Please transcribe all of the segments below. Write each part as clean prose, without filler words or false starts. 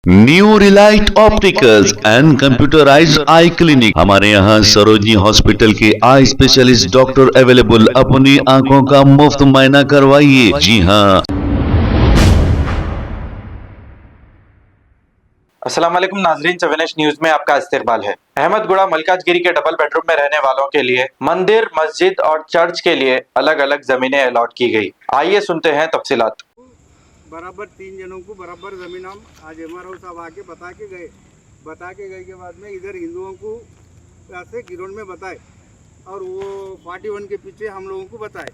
New Relight opticals and computerised I clinic. हमारे यहाँ Sarojini hospital के आई स्पेशलिस्ट डॉक्टर अवेलेबल। अपनी आंखों का मुफ्त मुआयना करवाइए। जी हाँ। अस्सलाम वालेकुम नाजरीन, चवेनेश न्यूज में आपका इस्तकबाल है। अहमदगुड़ा मलकाजगिरी के डबल बेडरूम में रहने वालों के लिए मंदिर, मस्जिद और चर्च के लिए अलग अलग जमीनें अलॉट की गई। आइए सुनते हैं तफसीलात। बराबर 3 जनों को बराबर ज़मीन हम आज एमआरओ साहब आके बता के गए के बाद में इधर हिंदुओं को ऐसे गिरोन में बताए और वो 41 के पीछे हम लोगों को बताए।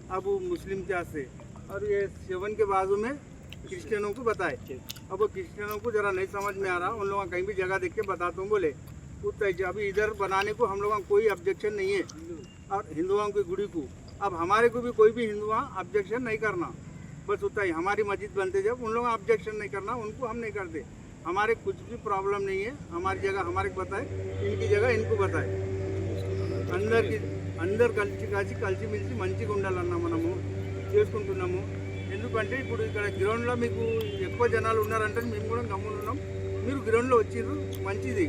अब वो मुस्लिम क्या से और ये 7 के बाजू में क्रिश्चियनों को बताए। अब वो क्रिश्चियनों को ज़रा नहीं समझ में आ रहा, उन लोगों कहीं भी जगह देख के बताता हूँ बोले उतना। अभी इधर बनाने को हम लोगों का कोई ऑब्जेक्शन नहीं है और हिंदुओं की गुड़ी को अब हमारे को भी कोई भी हिंदुआ ऑब्जेक्शन नहीं करना, बस उतना ही। हमारी मस्जिद बनते जब उन लोगों ऑब्जेक्शन नहीं करना, उनको हम नहीं करते। हमारे कुछ भी प्रॉब्लम नहीं है। हमारी जगह हमारे को बताए, इनकी जगह इनको बताए। అందరు కలిసి మెలిసి మంచిగా ఉండాలన్న మనము చేసుకుంటున్నాము। ఎందుకంటే ఇప్పుడు ఇక్కడ గ్రౌండ్లో మీకు ఎక్కువ జనాలు ఉన్నారంటే మేము కూడా గమ్మునున్నాం। మీరు గ్రౌండ్లో వచ్చిర్రు మంచిది,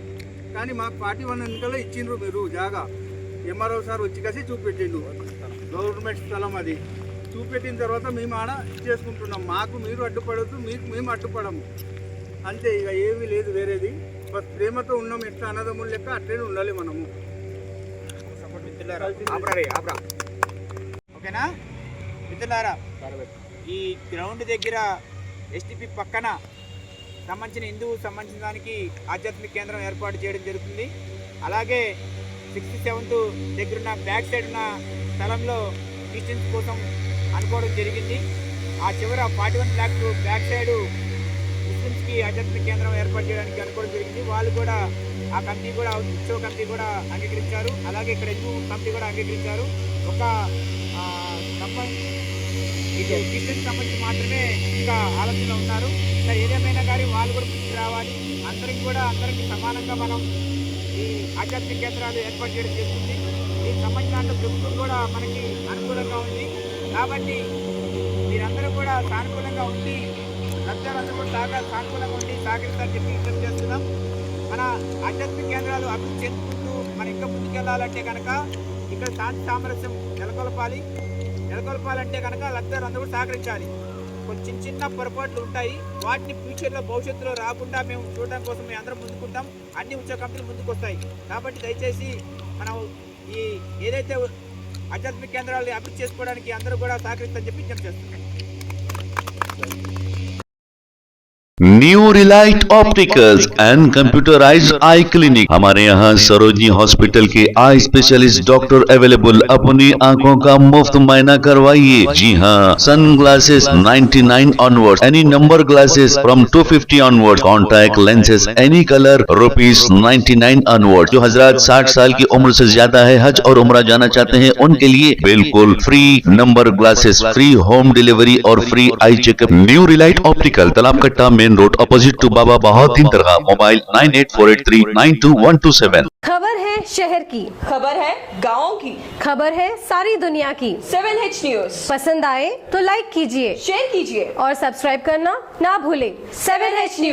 కానీ మాకు 41 వెనకాల ఇచ్చిండ్రు మీరు జాగా। ఎంఆర్ఓ సార్ వచ్చి కలిసి చూపెట్టిండు గవర్నమెంట్ స్థలం అది। చూపెట్టిన తర్వాత మేము ఆడ చేసుకుంటున్నాం। మాకు మీరు అడ్డుపడద్దు, మీకు మేము అడ్డుపడము, అంతే। ఇక ఏమీ లేదు వేరేది, బస్ ప్రేమతో ఉన్నాం। ఎట్లా అన్నదమ్ములు లెక్క అట్లనే ఉండాలి మనము। ఓకేనా మిత్రులారా, ఈ గ్రౌండ్ దగ్గర ఎస్టీపీ పక్కన సంబంధించిన దానికి ఆధ్యాత్మిక కేంద్రం ఏర్పాటు చేయడం జరుగుతుంది। అలాగే 67th దగ్గర ఉన్న బ్యాక్ సైడ్ ఉన్న స్థలంలో క్రిస్టియన్స్ కోసం అనుకోవడం జరిగింది। ఆ చివర 41 బ్లాక్ బ్యాక్ సైడ్ ముస్లిమ్స్కి ఆధ్యాత్మిక కేంద్రం ఏర్పాటు చేయడానికి అనుకోవడం జరిగింది। వాళ్ళు కూడా ఆ కమిటీ కూడా ఉత్సవ కమిటీ కూడా అంగీకరించారు, అలాగే ఇక్కడ హిందూ కమిటీ కూడా అంగీకరించారు। ఒక క్రిస్టియన్స్ సంబంధించి మాత్రమే ఇంకా ఆలోచనలో ఉన్నారు। ఇంకా ఏదేమైనా కానీ వాళ్ళు కూడా ముందుకు రావాలి। అందరికీ సమానంగా మనం ఈ ఆధ్యాత్మిక కేంద్రాలు ఏర్పాటు చేయడం జరుగుతుంది। దీనికి సంబంధించిన ప్రభుత్వం కూడా మనకి అనుకూలంగా ఉంది కాబట్టి మీరందరూ కూడా సానుకూలంగా ఉండి అందరూ కూడా సానుకూలంగా ఉండి సహకరిస్తారని చెప్పి విజ్ఞప్తి చేస్తున్నాం। మన ఆధ్యాత్మిక కేంద్రాలు అభివృద్ధి చెందుకుంటూ మనం ఇంకా ముందుకెళ్ళాలంటే కనుక ఇక్కడ శాంతి సామరస్యం నెలకొల్పాలంటే కనుక అందరూ కూడా సహకరించాలి। కొన్ని చిన్న పొరపాట్లు ఉంటాయి, వాటిని ఫ్యూచర్లో భవిష్యత్తులో రాకుండా మేము చూడడం కోసం మేము అందరం ముందుకుంటాం। అన్ని ఉత్సవ కమిటీలు ముందుకు వస్తాయి కాబట్టి దయచేసి మనం ఈ ఏదైతే ఆధ్యాత్మిక కేంద్రాలు అభివృద్ధి చేసుకోవడానికి అందరూ కూడా సహకరిస్తారని చెప్పి విజ్ఞప్తి చేస్తున్నాం। New Relight opticals and computerised I clinic. हमारे यहाँ सरोजनी हॉस्पिटल के आई स्पेशलिस्ट डॉक्टर अवेलेबल। अपनी आंखों का मुफ्त मुआयना करवाइए। जी हाँ। Sun glasses 99 onward, any number glasses from 250 onward, contact lenses any colour ₹99 onward. जो हजरात 60 साल की उम्र से ज्यादा है, हज और उम्रा जाना चाहते हैं, उनके लिए बिल्कुल free number glasses, free home delivery और free eye checkup. New relight optical, Talab Katta, main road, opposite to Baba Bahauddin Dargah. Mobile 9848392127। खबर है शहर की, खबर है गाँव की, खबर है सारी दुनिया की। 7H न्यूज पसंद आए तो लाइक कीजिए, शेयर कीजिए और सब्सक्राइब करना ना भूलें। 7H news.